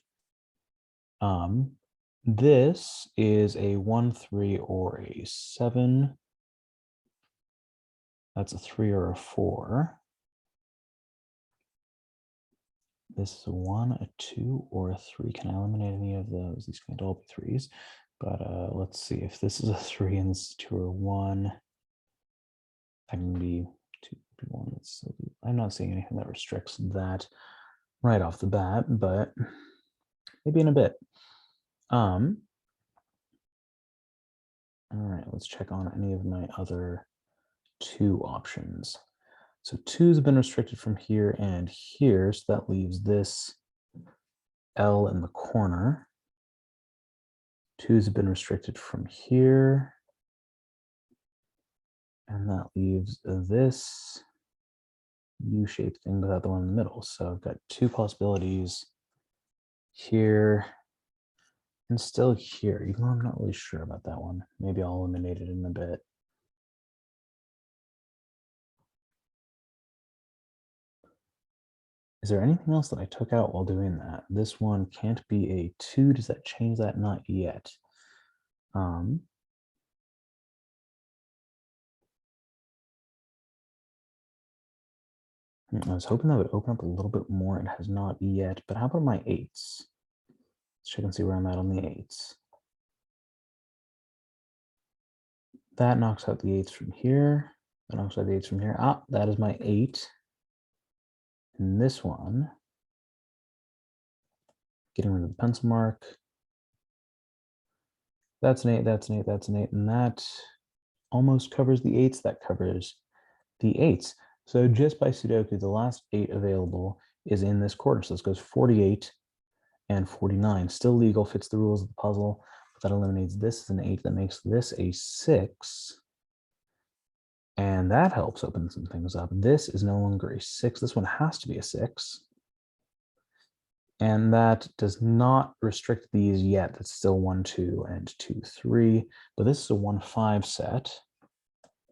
This is a 1, 3, or a 7. That's a 3 or a 4. This is a 1, a 2, or a 3. Can I eliminate any of those? These can't all be 3s. But let's see. If this is a 3 and this is 2 or 1, that can be 2, 1. So I'm not seeing anything that restricts that right off the bat, but maybe in a bit. All right, let's check on any of my other 2 options. So 2's been restricted from here and here, so that leaves this L in the corner. 2's been restricted from here, and that leaves this U-shaped thing without the one in the middle. So I've got 2 possibilities here and still here, even though I'm not really sure about that one. Maybe I'll eliminate it in a bit. Is there anything else that I took out while doing that? This one can't be a 2. Does that change that? Not yet. I was hoping that would open up a little bit more. It has not yet, but how about my 8s? Let's check and see where I'm at on the 8s. That knocks out the 8s from here. That knocks out the 8s from here. Ah, that is my 8. And this one, getting rid of the pencil mark. That's an 8, that's an 8, that's an 8, and that almost covers the 8s. That covers the 8s. So just by Sudoku, the last 8 available is in this quarter. So this goes 48 and 49. Still legal, fits the rules of the puzzle, but that eliminates this as an 8. That makes this a 6. And that helps open some things up. This is no longer a 6. This one has to be a 6. And that does not restrict these yet. That's still 1, 2, and 2, 3. But this is a 1, 5 set.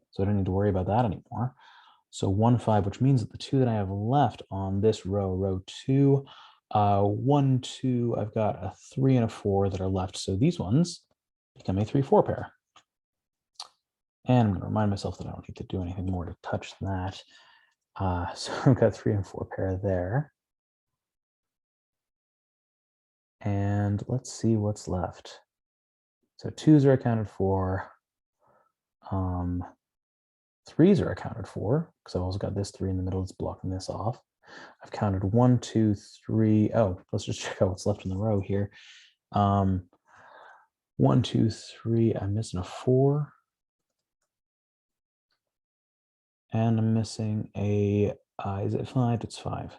So I don't need to worry about that anymore. So 1, 5, which means that the 2 that I have left on this row, row 2, 1, 2, I've got a 3 and a 4 that are left. So these ones become a 3, 4 pair. And I'm going to remind myself that I don't need to do anything more to touch that. So I've got 3 and 4 pair there. And let's see what's left. So 2s are accounted for. 3s are accounted for, because I've also got this 3 in the middle that's blocking this off. I've counted 1, 2, 3. Oh, let's just check out what's left in the row here. 1, 2, 3. I'm missing a 4. And I'm missing a, is it 5? It's 5.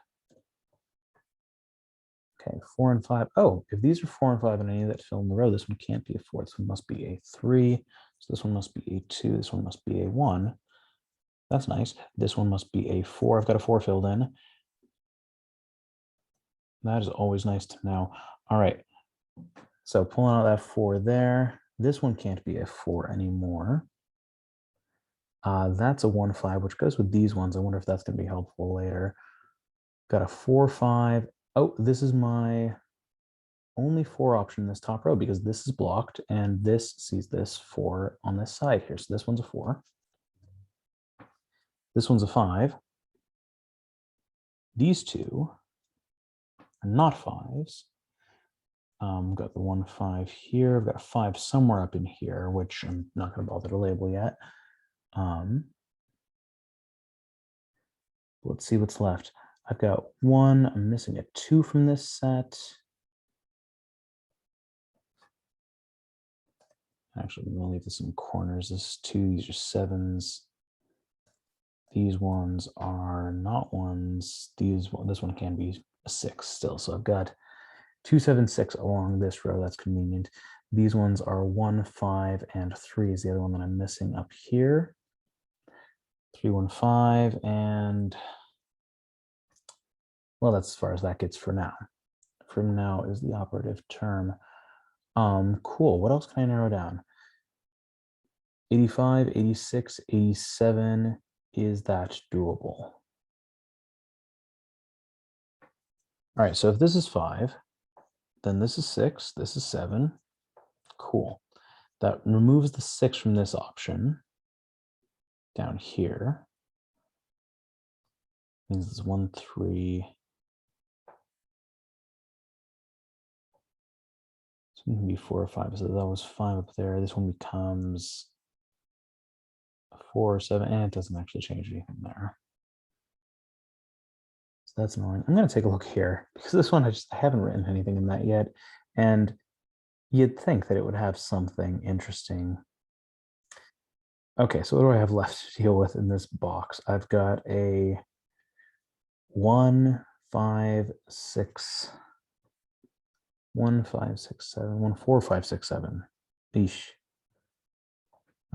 Okay, 4 and 5. Oh, if these are 4 and 5 and any of that fill in the row, this one can't be a 4. This one must be a 3. So this one must be a 2. This one must be a 1. That's nice. This one must be a 4. I've got a 4 filled in. That is always nice to know. All right. So pulling out that 4 there. This one can't be a 4 anymore. That's a 1, 5, which goes with these ones. I wonder if that's going to be helpful later. Got a 4, 5. Oh, this is my only 4 option in this top row because this is blocked and this sees this 4 on this side here. So this one's a 4. This one's a 5. These 2 are not 5s. Got the 1, 5 here. I've got a 5 somewhere up in here, which I'm not going to bother to label yet. Let's see what's left. I've got 1. I'm missing a 2 from this set. Actually, we'll leave this in corners. This is 2, these are 7s. These ones are not 1s. This one can be a 6 still. So I've got 2, 7, 6 along this row. That's convenient. These ones are 1, 5, and 3 is the other one that I'm missing up here. 3, 1, 5, and well, that's as far as that gets for now. For now is the operative term. Cool. What else can I narrow down? 85, 86, 87. Is that doable? All right, so if this is 5, then this is 6, this is 7. Cool. That removes the 6 from this option down here. Means it's 1, 3. So it can be 4 or 5. So that was 5 up there. This one becomes 4 or 7, and it doesn't actually change anything there. So that's annoying. I'm going to take a look here because this one I haven't written anything in that yet, and you'd think that it would have something interesting. Okay, so what do I have left to deal with in this box? I've got a 1, 5, 6, 1, 5, 6, 7, 1, 4, 5, 6, 7. Eesh.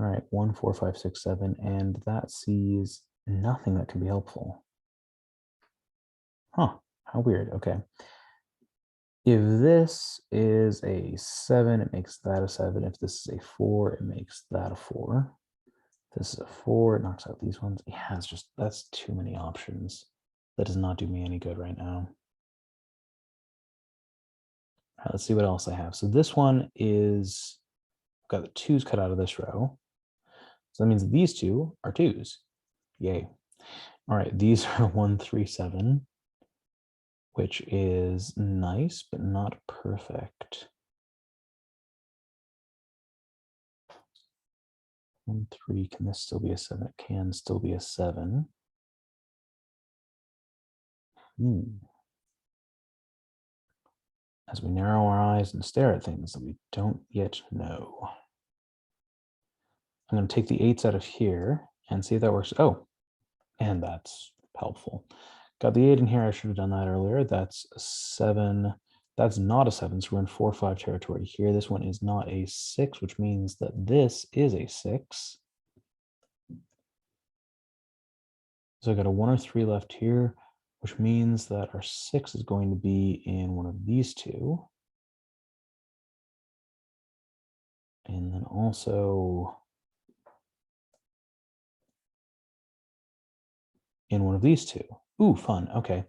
All right, 1, 4, 5, 6, 7, and that sees nothing that can be helpful. Huh, how weird. Okay. If this is a 7, it makes that a 7. If this is a 4, it makes that a 4. If this is a 4, it knocks out these ones. Yeah, it's just, that's too many options. That does not do me any good right now. All right, let's see what else I have. So this one is, I've got the 2's cut out of this row. So that means these 2 are 2's. Yay. All right, these are 1, 3, 7, which is nice, but not perfect. 1, 3, can this still be a 7? It can still be a 7. As we narrow our eyes and stare at things that we don't yet know. I'm going to take the 8's out of here and see if that works. Oh, and that's helpful. Got the 8 in here. I should have done that earlier. That's a 7. That's not a 7, so we're in 4, 5 territory here. This one is not a 6, which means that this is a 6. So I got a 1 or 3 left here, which means that our 6 is going to be in one of these 2. And then also in one of these 2. Ooh, fun. Okay.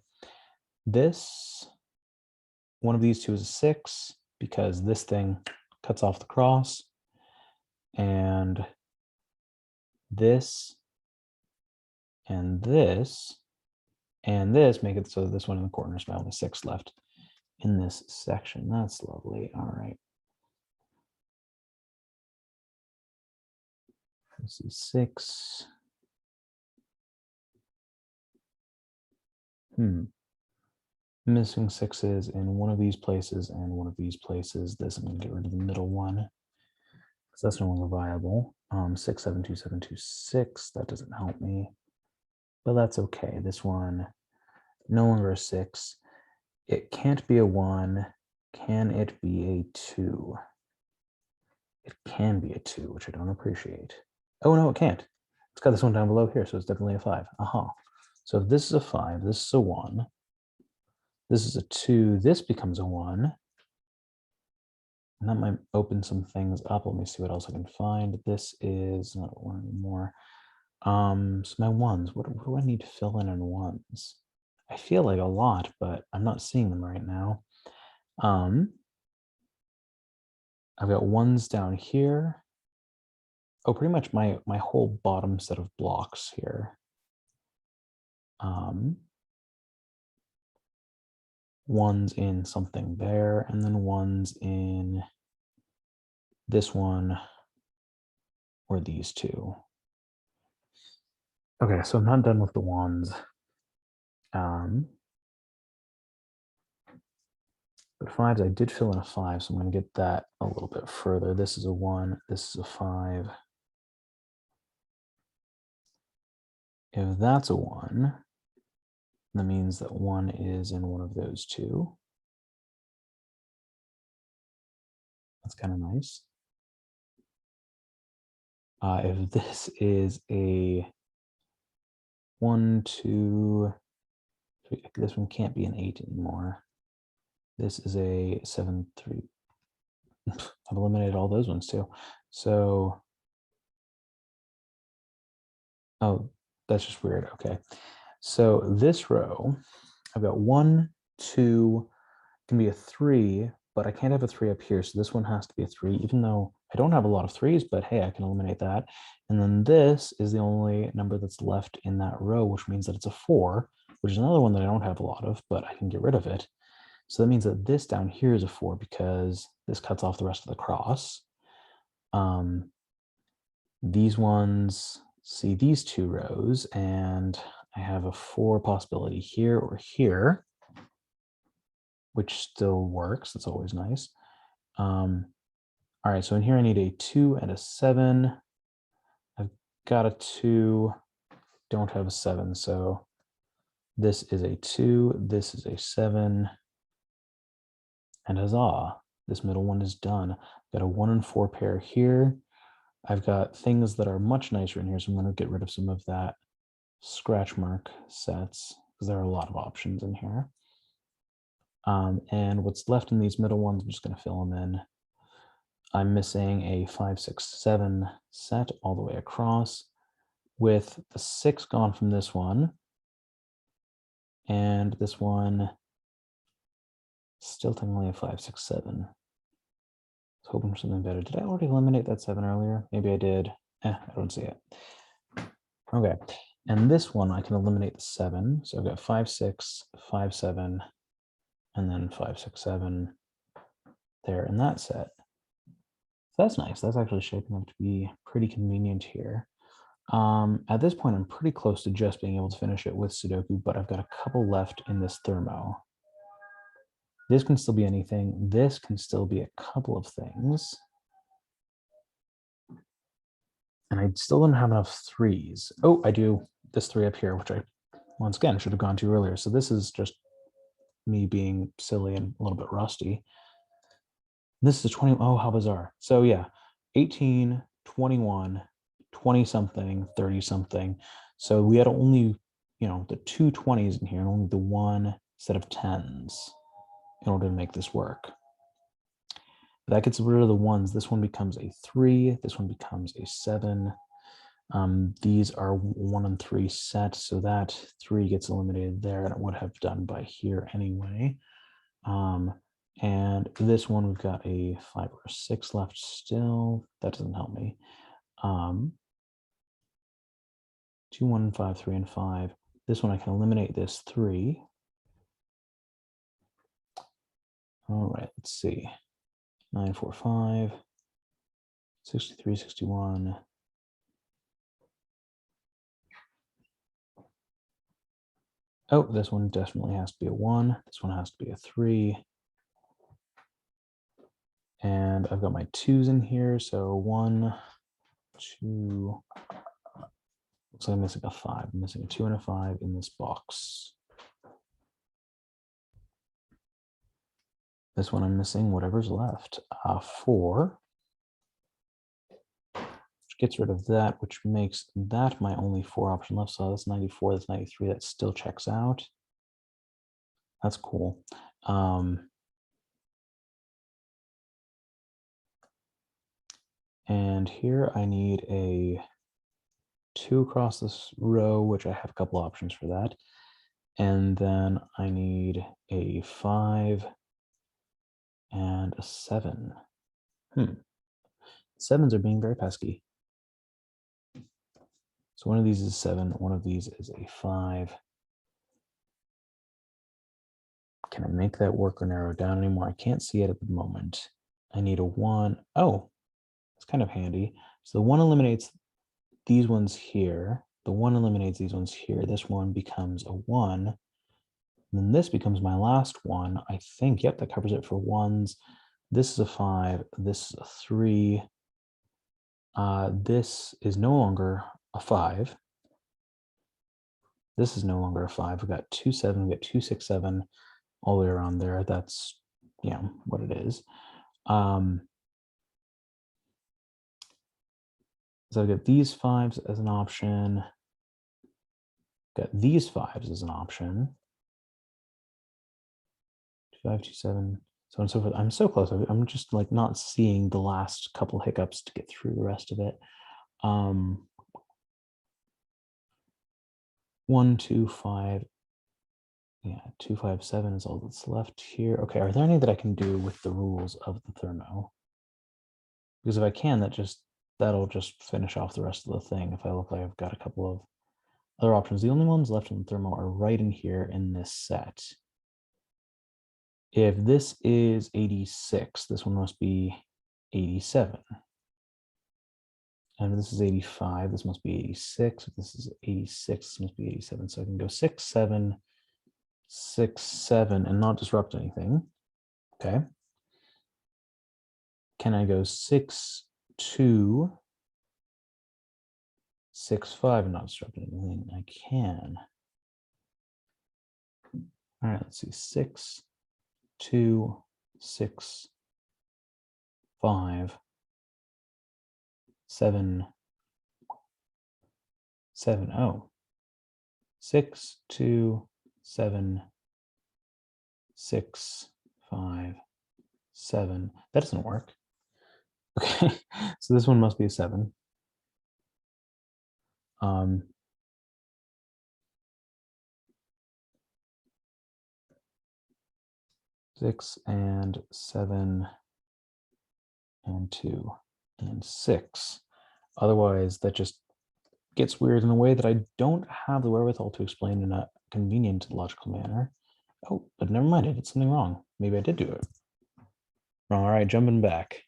This, one of these 2 is a 6 because this thing cuts off the cross. And this and this and this make it so this one in the corner is my only 6 left in this section. That's lovely. All right. This is 6. Missing 6's in one of these places and one of these places. This, I'm going to get rid of the middle one because that's no longer viable. 6, 7, 2, 7, 2, 6. That doesn't help me, but that's okay. This one, no longer a 6. It can't be a 1. Can it be a 2? It can be a 2, which I don't appreciate. Oh, no, it can't. It's got this one down below here, so it's definitely a 5. Aha. So if this is a 5, this is a 1. This is a 2. This becomes a 1. And that might open some things up. Let me see what else I can find. This is not a 1 anymore. So my 1s, what do I need to fill in 1s? I feel like a lot, but I'm not seeing them right now. I've got 1s down here. Oh, pretty much my whole bottom set of blocks here. 1s in something there, and then 1s in this one or these 2. Okay, so I'm not done with the 1s. But fives, I did fill in a 5, so I'm going to get that a little bit further. This is a 1, this is a 5. If that's a 1, that means that 1 is in one of those two. That's kind of nice. If this is a 1, 2, 3, this one can't be an 8 anymore. This is a 7, 3. I've eliminated all those ones too. So, oh, that's just weird. Okay. So this row, I've got 1, 2, can be a 3, but I can't have a 3 up here. So this one has to be a 3, even though I don't have a lot of 3s, but hey, I can eliminate that. And then this is the only number that's left in that row, which means that it's a 4, which is another one that I don't have a lot of, but I can get rid of it. So that means that this down here is a 4 because this cuts off the rest of the cross. These ones see these two rows, and I have a 4 possibility here or here, which still works. That's always nice. All right, so in here I need a 2 and a 7. I've got a 2, don't have a 7, so this is a 2, this is a 7, and huzzah, this middle one is done. I've got a 1 and 4 pair here. I've got things that are much nicer in here, so I'm going to get rid of some of that scratch mark sets because there are a lot of options in here. And what's left in these middle ones, I'm just going to fill them in. I'm missing a 5, 6, 7 set all the way across, with the 6 gone from this one, and this one still technically a 5, 6, 7. I was hoping for something better. Did I already eliminate that 7 earlier? Maybe I did. I don't see it. Okay, and this one I can eliminate the 7. So I've got 5, 6, 5, 7, and then 5, 6, 7 there in that set. So that's nice. That's actually shaping up to be pretty convenient here. At this point, I'm pretty close to just being able to finish it with Sudoku, but I've got a couple left in this Thermo. This can still be anything. This can still be a couple of things. And I still don't have enough 3s. Oh, I do this 3 up here, which I, once again, should have gone to earlier. So this is just me being silly and a little bit rusty. This is 20. Oh, how bizarre. So yeah, 18, 21, 20 something, 30 something. So we had only, the 2 20s in here and only the 1 set of 10s in order to make this work. That gets rid of the 1s. This one becomes a 3. This one becomes a 7. These are 1 and 3 sets, so that 3 gets eliminated there, and it would have done by here anyway. And this one, we've got a 5 or a 6 left still. That doesn't help me. 2, 1, 5, 3, and 5. This one I can eliminate this 3. All right, let's see. 9, 4, 5, 63, 61. Oh, this one definitely has to be a 1. This one has to be a 3. And I've got my 2s in here. So 1, 2. Looks like I'm missing a 5. I'm missing a 2 and a 5 in this box. This one I'm missing whatever's left. 4. Which gets rid of that, which makes that my only 4 option left. So that's 94, that's 93. That still checks out. That's cool. And here I need a 2 across this row, which I have a couple options for that. And then I need a 5 and a 7. 7s are being very pesky. So one of these is 7, one of these is a 5. Can I make that work or narrow down anymore? I can't see it at the moment. I need a 1. Oh, it's kind of handy. So the 1 eliminates these ones here. The 1 eliminates these ones here. This one becomes a 1. And then this becomes my last one. I think, yep, that covers it for ones. This is a 5, this is a 3. This is no longer a 5. This is no longer a 5. We've got 2, 7, we've got 2, 6, 7, all the way around there. That's, you know, what it is. So I've got these 5s as an option. Got these 5s as an option. 2, 5, 2, 7, so on and so forth. I'm so close. I'm just like not seeing the last couple hiccups to get through the rest of it. 1, 2, 5. Yeah, 2, 5, 7 is all that's left here. Okay, are there any that I can do with the rules of the thermo? Because if I can, that'll just finish off the rest of the thing. If I look like I've got a couple of other options. The only ones left in the thermo are right in here in this set. If this is 86, this one must be 87. And if this is 85, this must be 86. If this is 86, this must be 87. So I can go 6, 7, 6, 7, and not disrupt anything. Okay. Can I go 6, 2, 6, 5, and not disrupt anything? I can. All right, let's see. 6, 2, 6, 5, 7, 7, oh. 6, 2, 7, 6, 5, 7. That doesn't work. Okay, so this one must be a 7. 6 and 7 and 2 and 6. Otherwise, that just gets weird in a way that I don't have the wherewithal to explain in a convenient logical manner. Oh, but never mind, I did something wrong. Maybe I did do it wrong. All right, jumping back.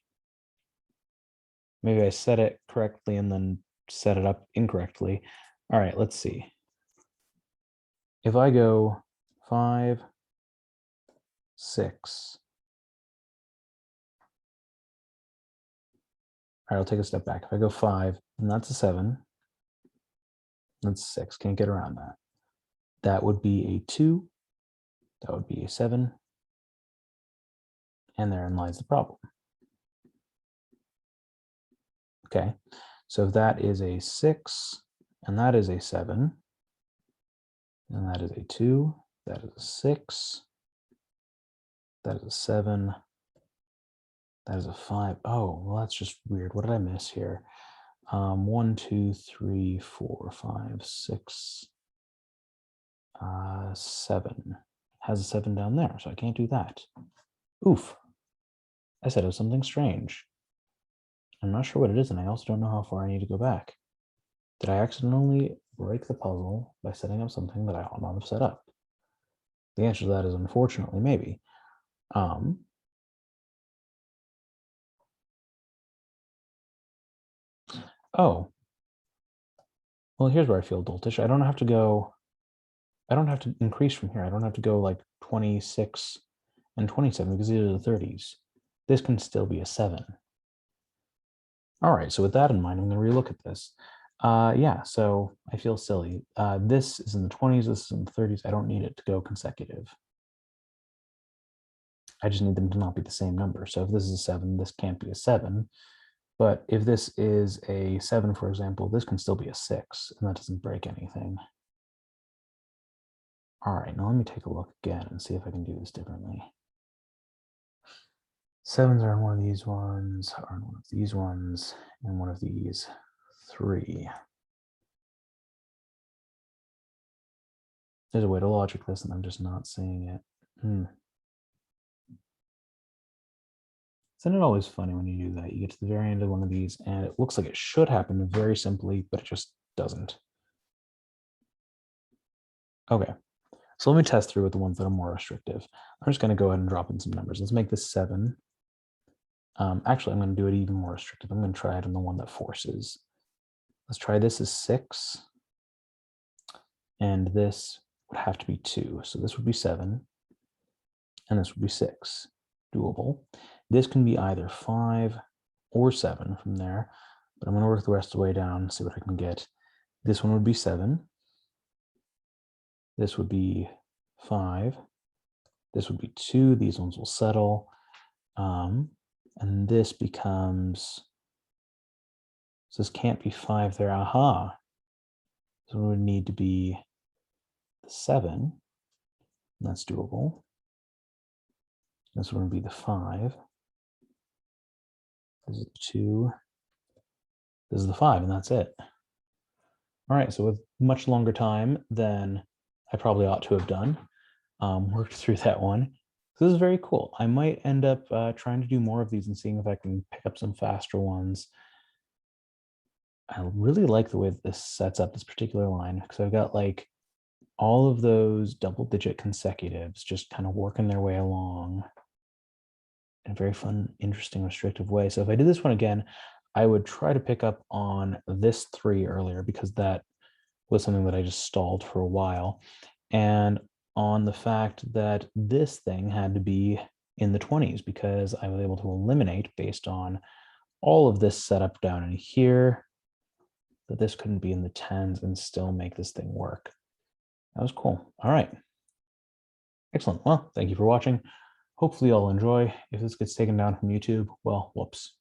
Maybe I said it correctly and then set it up incorrectly. All right, let's see. If I go 5, 6. All right, I'll take a step back. If I go 5, and that's a 7, that's 6. Can't get around that. That would be a 2. That would be a 7. And therein lies the problem. Okay, so if that is a 6, and that is a 7, and that is a 2, that is a 6, that is a 7, that is a 5. Oh, well, that's just weird. What did I miss here? 1, 2, 3, 4, 5, 6, 7. Has a 7 down there, so I can't do that. Oof. I said it was something strange. I'm not sure what it is, and I also don't know how far I need to go back. Did I accidentally break the puzzle by setting up something that I ought not have set up? The answer to that is unfortunately maybe. Oh, well, here's where I feel doltish. I don't have to increase from here. I don't have to go like 26 and 27 because these are the 30s. This can still be a 7. All right, so with that in mind, I'm going to relook at this. Yeah, so I feel silly. This is in the 20s, this is in the 30s. I don't need it to go consecutive. I just need them to not be the same number. So if this is a 7, this can't be a 7. But if this is a 7, for example, this can still be a 6, and that doesn't break anything. All right, now let me take a look again and see if I can do this differently. 7s are on one of these ones, are on one of these ones, and one of these 3. There's a way to logic this, and I'm just not seeing it. Isn't it always funny when you do that? You get to the very end of one of these, and it looks like it should happen very simply, but it just doesn't. Okay, so let me test through with the ones that are more restrictive. I'm just going to go ahead and drop in some numbers. Let's make this 7. Actually, I'm going to do it even more restrictive. I'm going to try it on the one that forces. Let's try this as 6. And this would have to be 2. So this would be 7, and this would be 6. Doable. This can be either 5 or 7 from there, but I'm going to work the rest of the way down and see what I can get. This one would be 7. This would be 5. This would be 2. These ones will settle. And this becomes, so this can't be 5 there. Aha. So it would need to be 7. And that's doable. This one would be the 5. This is the 2. This is the 5, and that's it. All right, so with much longer time than I probably ought to have done, worked through that one. So this is very cool. I might end up trying to do more of these and seeing if I can pick up some faster ones. I really like the way that this sets up this particular line, because I've got like all of those double-digit consecutives just kind of working their way along in a very fun, interesting, restrictive way. So if I did this one again, I would try to pick up on this 3 earlier, because that was something that I just stalled for a while, and on the fact that this thing had to be in the 20s, because I was able to eliminate based on all of this setup down in here, that this couldn't be in the 10s and still make this thing work. That was cool. All right. Excellent. Well, thank you for watching. Hopefully you'll enjoy. If this gets taken down from YouTube, well, whoops.